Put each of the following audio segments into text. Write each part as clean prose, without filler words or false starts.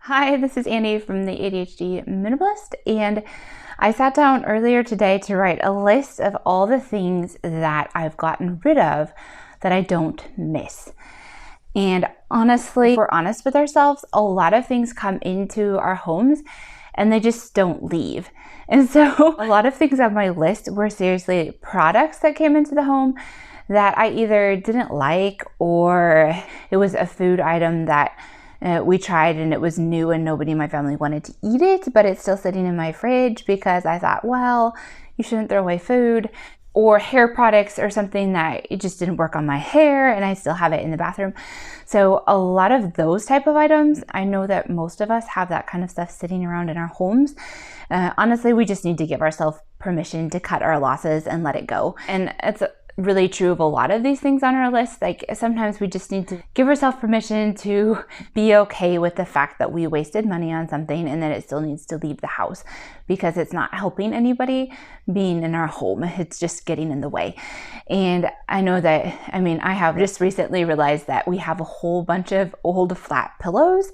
Hi, this is Andy from the ADHD Minimalist, and I sat down earlier today to write a list of all the things that I've gotten rid of that I don't miss. And honestly, if we're honest with ourselves, a lot of things come into our homes and they just don't leave. And so a lot of things on my list were seriously products that came into the home that I either didn't like, or it was a food item that we tried and it was new and nobody in my family wanted to eat it, but it's still sitting in my fridge because I thought, well, you shouldn't throw away food. Or hair products or something that it just didn't work on my hair and I still have it in the bathroom. So a lot of those type of items, I know that most of us have that kind of stuff sitting around in our homes. Honestly, we just need to give ourselves permission to cut our losses and let it go. And it's really true of a lot of these things on our list. Like sometimes we just need to give ourselves permission to be okay with the fact that we wasted money on something and that it still needs to leave the house because it's not helping anybody being in our home. It's just getting in the way. And I know that, I have just recently realized that we have a whole bunch of old flat pillows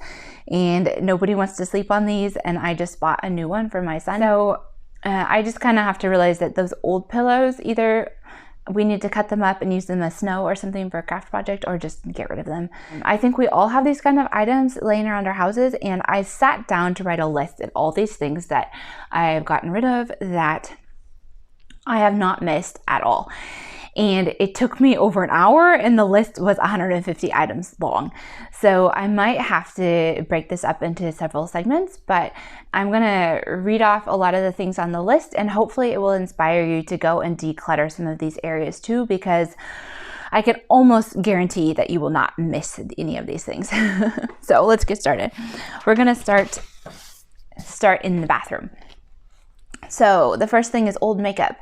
and nobody wants to sleep on these. And I just bought a new one for my son. So I just kind of have to realize that those old pillows, either we need to cut them up and use them as snow or something for a craft project, or just get rid of them. I think we all have these kind of items laying around our houses, and I sat down to write a list of all these things that I have gotten rid of that I have not missed at all. And it took me over an hour, and the list was 150 items long. So I might have to break this up into several segments, but I'm gonna read off a lot of the things on the list, and hopefully it will inspire you to go and declutter some of these areas too, because I can almost guarantee that you will not miss any of these things. So let's get started. We're gonna start in the bathroom. So the first thing is old makeup.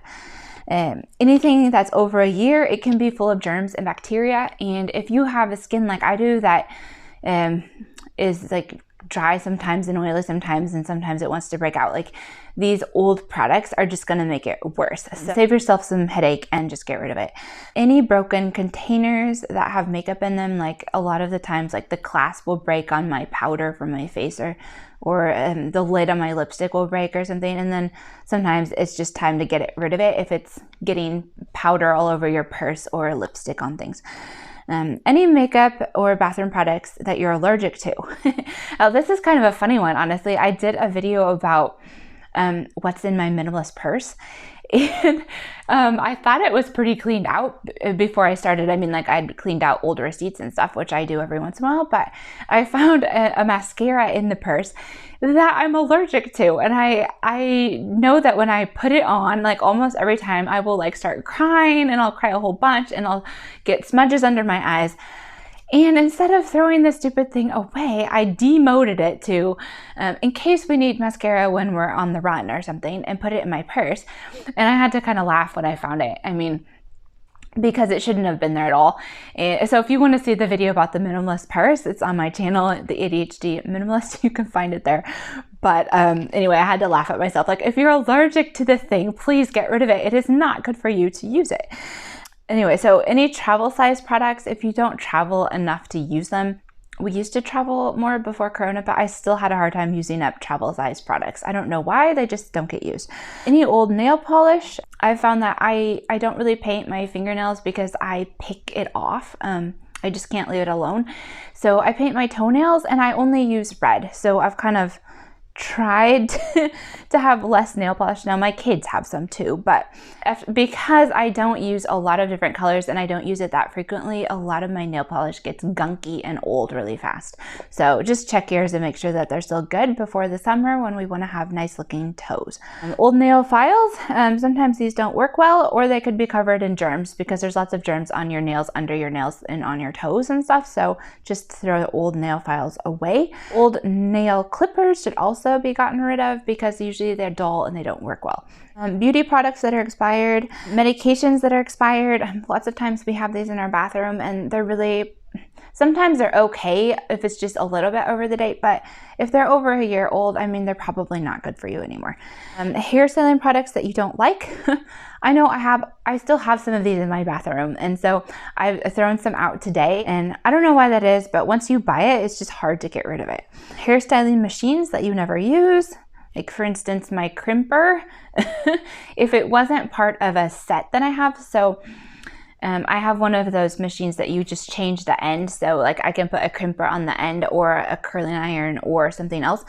Anything that's over a year, it can be full of germs and bacteria. And if you have a skin like I do that is like dry sometimes and oily sometimes, and sometimes it wants to break out, like these old products are just going to make it worse. So save yourself some headache and just get rid of it. Any broken containers that have makeup in them, like a lot of the times, like the clasp will break on my powder from my face, or the lid on my lipstick will break or something. And then sometimes it's just time to get rid of it if it's getting powder all over your purse or lipstick on things. Any makeup or bathroom products that you're allergic to. Now, this is kind of a funny one, honestly. I did a video about what's in my minimalist purse. And I thought it was pretty cleaned out before I started. I'd cleaned out old receipts and stuff, which I do every once in a while, but I found a mascara in the purse that I'm allergic to. And I know that when I put it on, like almost every time I will like start crying, and I'll cry a whole bunch, and I'll get smudges under my eyes. And instead of throwing this stupid thing away, I demoted it to, in case we need mascara when we're on the run or something, and put it in my purse. And I had to kind of laugh when I found it. Because it shouldn't have been there at all. And so if you want to see the video about the minimalist purse, it's on my channel, the ADHD Minimalist. You can find it there. But anyway, I had to laugh at myself. Like, if you're allergic to this thing, please get rid of it. It is not good for you to use it. Anyway, so any travel size products, if you don't travel enough to use them, we used to travel more before Corona, but I still had a hard time using up travel size products. I don't know why, they just don't get used. Any old nail polish, I found that I don't really paint my fingernails because I pick it off. I just can't leave it alone. So I paint my toenails, and I only use red. So I've kind of tried to have less nail polish. Now my kids have some too, but because I don't use a lot of different colors and I don't use it that frequently, a lot of my nail polish gets gunky and old really fast. So just check yours and make sure that they're still good before the summer when we want to have nice looking toes. Old nail files, sometimes these don't work well, or they could be covered in germs because there's lots of germs on your nails, under your nails, and on your toes and stuff. So just throw the old nail files away. Old nail clippers should also be gotten rid of because usually they're dull and they don't work well. Beauty products that are expired, medications that are expired. Lots of times we have these in our bathroom and they're really sometimes they're okay if it's just a little bit over the date, but if they're over a year old, I mean, they're probably not good for you anymore. Hairstyling products that you don't like. I know I still have some of these in my bathroom, and so I've thrown some out today, and I don't know why that is, but once you buy it, it's just hard to get rid of it. Hairstyling machines that you never use, like for instance, my crimper, if it wasn't part of a set that I have, so I have one of those machines that you just change the end. So like I can put a crimper on the end or a curling iron or something else.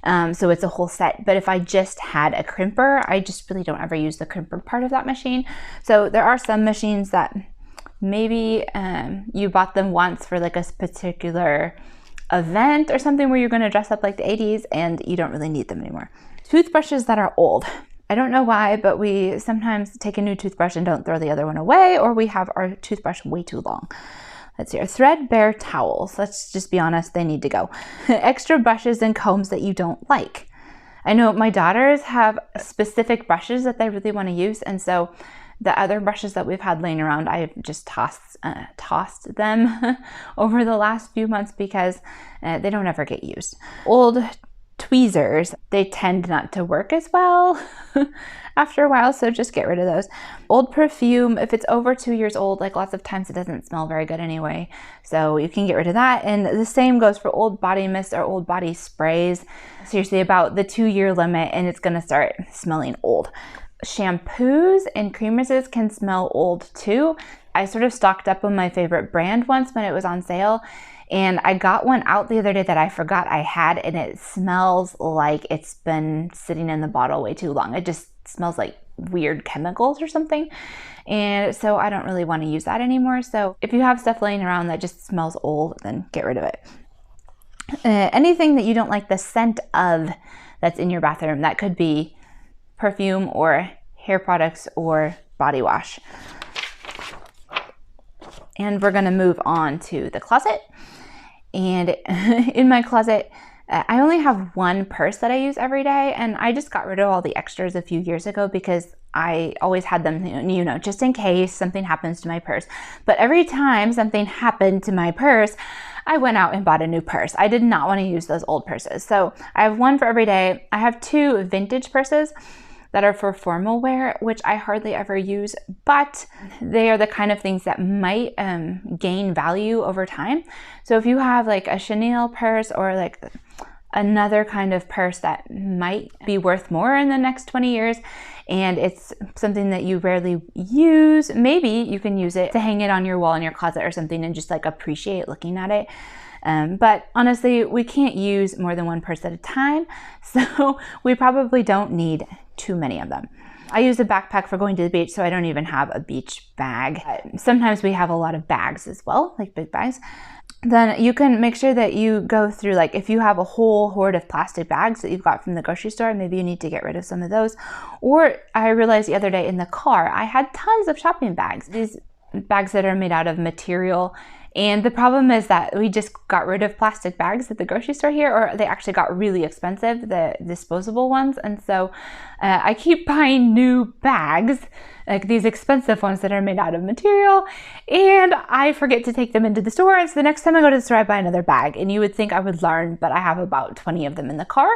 So it's a whole set. But if I just had a crimper, I just really don't ever use the crimper part of that machine. So there are some machines that maybe you bought them once for like a particular event or something where you're going to dress up like the 80s and you don't really need them anymore. Toothbrushes that are old. I don't know why, but we sometimes take a new toothbrush and don't throw the other one away, or we have our toothbrush way too long. Let's see, threadbare towels. Let's just be honest, they need to go. Extra brushes and combs that you don't like. I know my daughters have specific brushes that they really want to use, and so the other brushes that we've had laying around, I've just tossed them over the last few months because they don't ever get used. Old tweezers, they tend not to work as well after a while, so just get rid of those. Old perfume, if it's over 2 years old, like lots of times it doesn't smell very good anyway, so you can get rid of that. And the same goes for old body mist or old body sprays. Seriously, about the 2-year limit, and it's going to start smelling old. Shampoos and creases can smell old too. I sort of stocked up on my favorite brand once when it was on sale, and I got one out the other day that I forgot I had, and it smells like it's been sitting in the bottle way too long. It just smells like weird chemicals or something, and so I don't really want to use that anymore. So if you have stuff laying around that just smells old, then get rid of it. Anything that you don't like the scent of that's in your bathroom, that could be perfume or hair products or body wash. And we're going to move on to the closet. And in my closet, I only have one purse that I use every day, and I just got rid of all the extras a few years ago because I always had them, you know, just in case something happens to my purse. But every time something happened to my purse, I went out and bought a new purse. I did not want to use those old purses. So I have one for every day. I have 2 vintage purses that are for formal wear, which I hardly ever use, but they are the kind of things that might gain value over time. So if you have like a chenille purse or like another kind of purse that might be worth more in the next 20 years, and it's something that you rarely use, maybe you can use it to hang it on your wall in your closet or something and just like appreciate looking at it. But honestly, we can't use more than one purse at a time, so we probably don't need too many of them. I use a backpack for going to the beach, so I don't even have a beach bag. Sometimes we have a lot of bags as well, like big bags. Then you can make sure that you go through, like if you have a whole hoard of plastic bags that you've got from the grocery store, maybe you need to get rid of some of those. Or I realized the other day in the car, I had tons of shopping bags, these bags that are made out of material. And the problem is that we just got rid of plastic bags at the grocery store here, or they actually got really expensive, the disposable ones. And so I keep buying new bags, like these expensive ones that are made out of material, and I forget to take them into the store. And so the next time I go to the store, I buy another bag. And you would think I would learn, but I have about 20 of them in the car,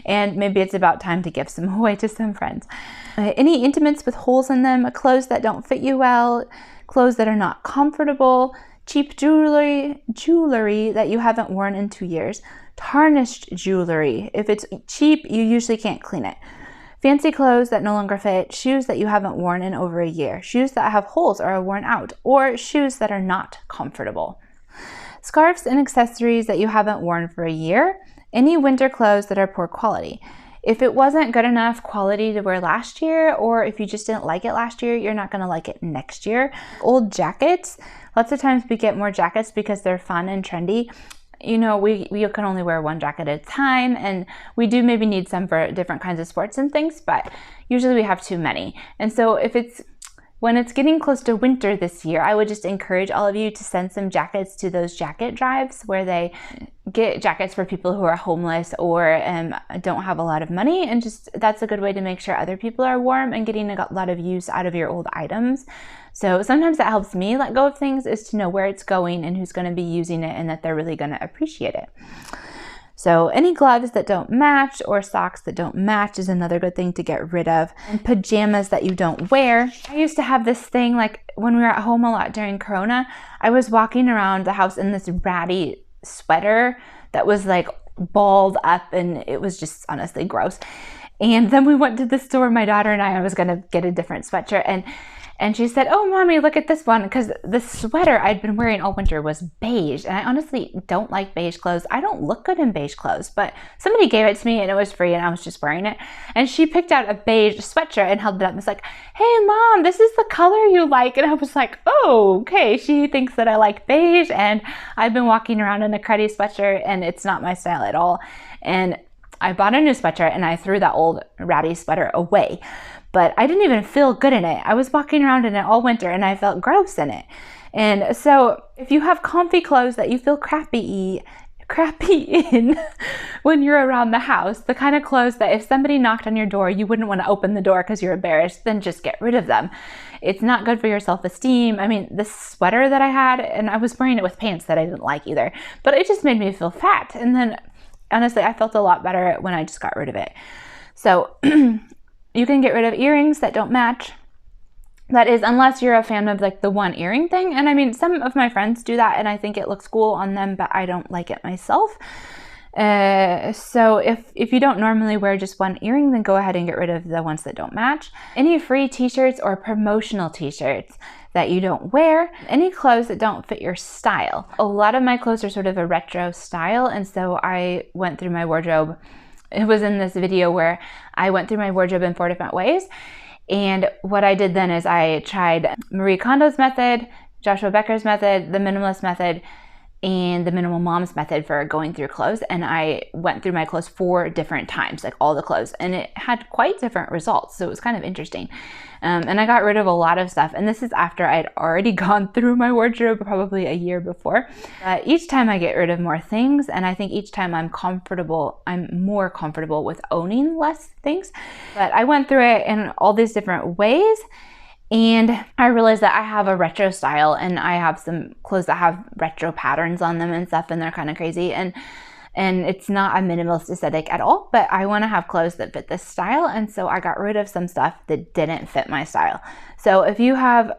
and maybe it's about time to give some away to some friends. Any intimates with holes in them, clothes that don't fit you well, clothes that are not comfortable, cheap jewelry that you haven't worn in 2 years, tarnished jewelry. If it's cheap, you usually can't clean it. Fancy clothes that no longer fit, shoes that you haven't worn in over a year, shoes that have holes or are worn out, or shoes that are not comfortable. Scarves and accessories that you haven't worn for a year, any winter clothes that are poor quality. If it wasn't good enough quality to wear last year, or if you just didn't like it last year, you're not going to like it next year. Old jackets. Lots of times we get more jackets because they're fun and trendy. You know, we can only wear one jacket at a time, and we do maybe need some for different kinds of sports and things, but usually we have too many. And so if it's When it's getting close to winter this year, I would just encourage all of you to send some jackets to those jacket drives where they get jackets for people who are homeless or don't have a lot of money, and just that's a good way to make sure other people are warm and getting a lot of use out of your old items. So sometimes that helps me let go of things, is to know where it's going and who's going to be using it and that they're really going to appreciate it. So any gloves that don't match or socks that don't match is another good thing to get rid of. And pajamas that you don't wear. I used to have this thing, like when we were at home a lot during Corona, I was walking around the house in this ratty sweater that was like balled up, and it was just honestly gross. And then we went to the store, my daughter and I was gonna get a different sweatshirt, and she said, "Oh, Mommy, look at this one," because the sweater I'd been wearing all winter was beige, and I honestly don't like beige clothes. I don't look good in beige clothes, but somebody gave it to me and it was free and I was just wearing it. And she picked out a beige sweatshirt and held it up and was like, "Hey, Mom, this is the color you like." And I was like, "Oh, okay." She thinks that I like beige, and I've been walking around in a cruddy sweatshirt and it's not my style at all. And I bought a new sweatshirt and I threw that old ratty sweater away. But I didn't even feel good in it. I was walking around in it all winter and I felt gross in it. And so if you have comfy clothes that you feel crappy in when you're around the house, the kind of clothes that if somebody knocked on your door, you wouldn't want to open the door because you're embarrassed, then just get rid of them. It's not good for your self-esteem. I mean, this sweater that I had, and I was wearing it with pants that I didn't like either, but it just made me feel fat. And then honestly, I felt a lot better when I just got rid of it. So you can get rid of earrings that don't match. That is, unless you're a fan of like the one earring thing. And I mean, some of my friends do that and I think it looks cool on them, but I don't like it myself. So if you don't normally wear just one earring, then go ahead and get rid of the ones that don't match. Any free t-shirts or promotional t-shirts that you don't wear. Any clothes that don't fit your style. A lot of my clothes are sort of a retro style, and so I went through my wardrobe. It was in this video where I went through my wardrobe in 4 different ways. And what I did then is I tried Marie Kondo's method, Joshua Becker's method, the minimalist method, and the minimal mom's method for going through clothes. And I went through my clothes 4 different times, like all the clothes, and it had quite different results. So it was kind of interesting. And I got rid of a lot of stuff. And this is after I'd already gone through my wardrobe probably a year before. Each time I get rid of more things, and I think each time I'm more comfortable with owning less things. But I went through it in all these different ways. And I realized that I have a retro style, and I have some clothes that have retro patterns on them and stuff, and they're kind of crazy. And it's not a minimalist aesthetic at all, but I want to have clothes that fit this style. And so I got rid of some stuff that didn't fit my style. So if you have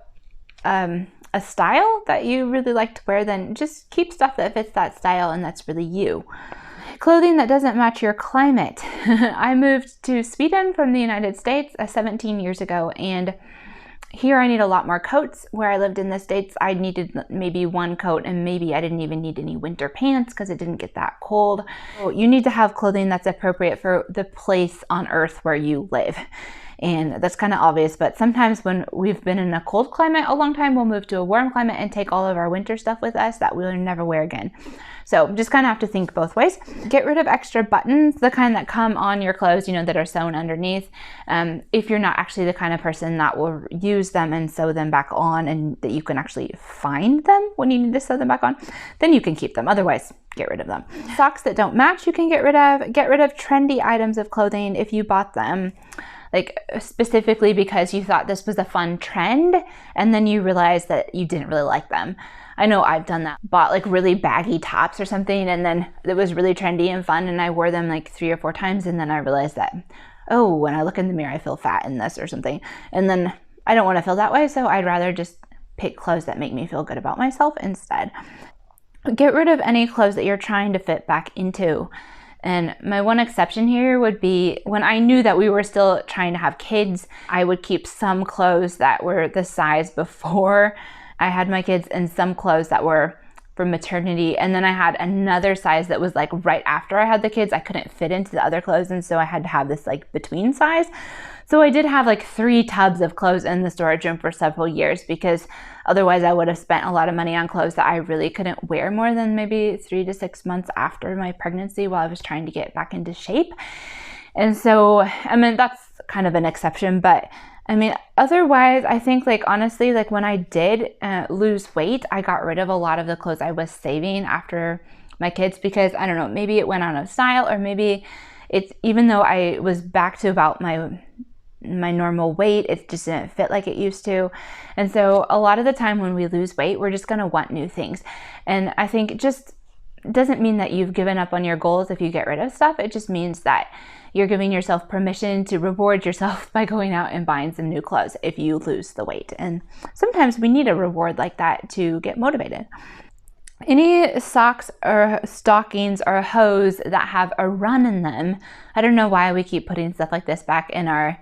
a style that you really like to wear, then just keep stuff that fits that style and that's really you. Clothing that doesn't match your climate. I moved to Sweden from the United States 17 years ago, and here I need a lot more coats. Where I lived in the States, I needed maybe 1 coat, and maybe I didn't even need any winter pants because it didn't get that cold. So you need to have clothing that's appropriate for the place on earth where you live. And that's kind of obvious, but sometimes when we've been in a cold climate a long time, we'll move to a warm climate and take all of our winter stuff with us that we'll never wear again. So just kind of have to think both ways. Get rid of extra buttons, the kind that come on your clothes, that are sewn underneath. If you're not actually the kind of person that will use them and sew them back on, and that you can actually find them when you need to sew them back on, then you can keep them. Otherwise, get rid of them. Socks that don't match, you can get rid of. Get rid of trendy items of clothing if you bought them like specifically because you thought this was a fun trend, and then you realized that you didn't really like them. I know I've done that. Bought like really baggy tops or something, and then it was really trendy and fun, and I wore them like 3 or 4 times, and then I realized that, oh, when I look in the mirror, I feel fat in this or something. And then I don't want to feel that way, so I'd rather just pick clothes that make me feel good about myself instead. Get rid of any clothes that you're trying to fit back into. And my one exception here would be when I knew that we were still trying to have kids, I would keep some clothes that were the size before I had my kids and some clothes that were for maternity. And then I had another size that was like right after I had the kids. I couldn't fit into the other clothes, and so I had to have this like between size. So I did have like 3 tubs of clothes in the storage room for several years, because otherwise I would have spent a lot of money on clothes that I really couldn't wear more than maybe 3 to 6 months after my pregnancy while I was trying to get back into shape. And so, I mean, that's kind of an exception, but I mean, otherwise, I think like honestly, like when I did lose weight, I got rid of a lot of the clothes I was saving after my kids, because I don't know, maybe it went out of style, or maybe it's, even though I was back to about my normal weight, it just didn't fit like it used to. And so a lot of the time when we lose weight, we're just going to want new things. And I think it just doesn't mean that you've given up on your goals if you get rid of stuff. It just means that you're giving yourself permission to reward yourself by going out and buying some new clothes if you lose the weight. And sometimes we need a reward like that to get motivated. Any socks or stockings or hose that have a run in them, I don't know why we keep putting stuff like this back in our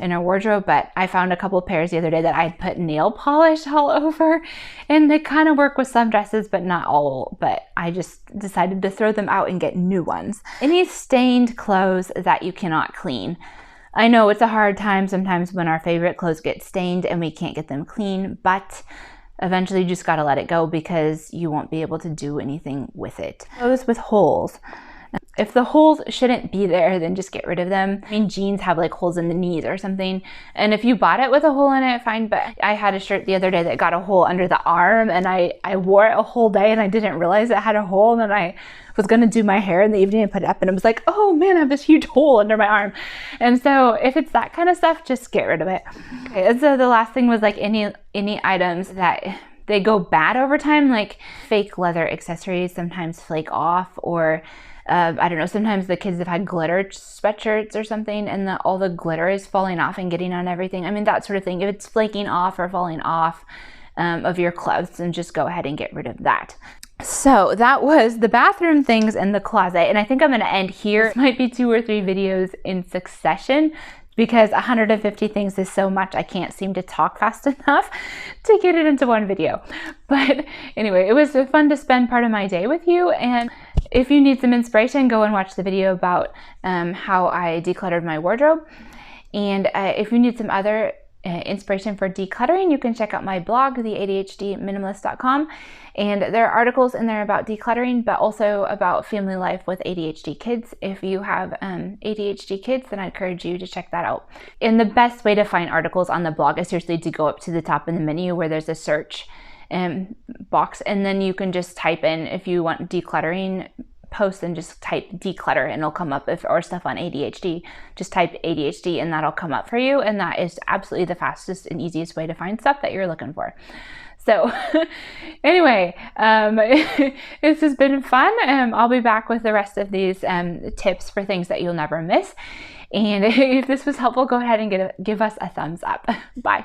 wardrobe, but I found a couple pairs the other day that I'd put nail polish all over, and they kind of work with some dresses, but not all. But I just decided to throw them out and get new ones. Any stained clothes that you cannot clean. I know it's a hard time sometimes when our favorite clothes get stained and we can't get them clean, but eventually you just gotta let it go because you won't be able to do anything with it. Clothes with holes. If the holes shouldn't be there, then just get rid of them. I mean, jeans have like holes in the knees or something. And if you bought it with a hole in it, fine. But I had a shirt the other day that got a hole under the arm, and I wore it a whole day and I didn't realize it had a hole. And then I was gonna do my hair in the evening and put it up, and it was like, oh man, I have this huge hole under my arm. And so if it's that kind of stuff, just get rid of it. Okay, and so the last thing was like any items that they go bad over time, like fake leather accessories sometimes flake off, or I don't know, sometimes the kids have had glitter sweatshirts or something, and all the glitter is falling off and getting on everything. I mean, that sort of thing. If it's flaking off or falling off of your clothes, then just go ahead and get rid of that. So that was the bathroom things and the closet. And I think I'm going to end here. This might be 2 or 3 videos in succession, because 150 things is so much, I can't seem to talk fast enough to get it into one video. But anyway, it was fun to spend part of my day with you. And if you need some inspiration, go and watch the video about how I decluttered my wardrobe. And if you need some other inspiration for decluttering, you can check out my blog, theadhdminimalist.com. And there are articles in there about decluttering, but also about family life with ADHD kids. If you have ADHD kids, then I encourage you to check that out. And the best way to find articles on the blog is seriously to go up to the top in the menu where there's a search box, and then you can just type in, if you want decluttering posts, and just type declutter and it'll come up. Or stuff on ADHD, just type ADHD and that'll come up for you. And that is absolutely the fastest and easiest way to find stuff that you're looking for. So anyway, this has been fun. I'll be back with the rest of these tips for things that you'll never miss. And if this was helpful, go ahead and give us a thumbs up. Bye.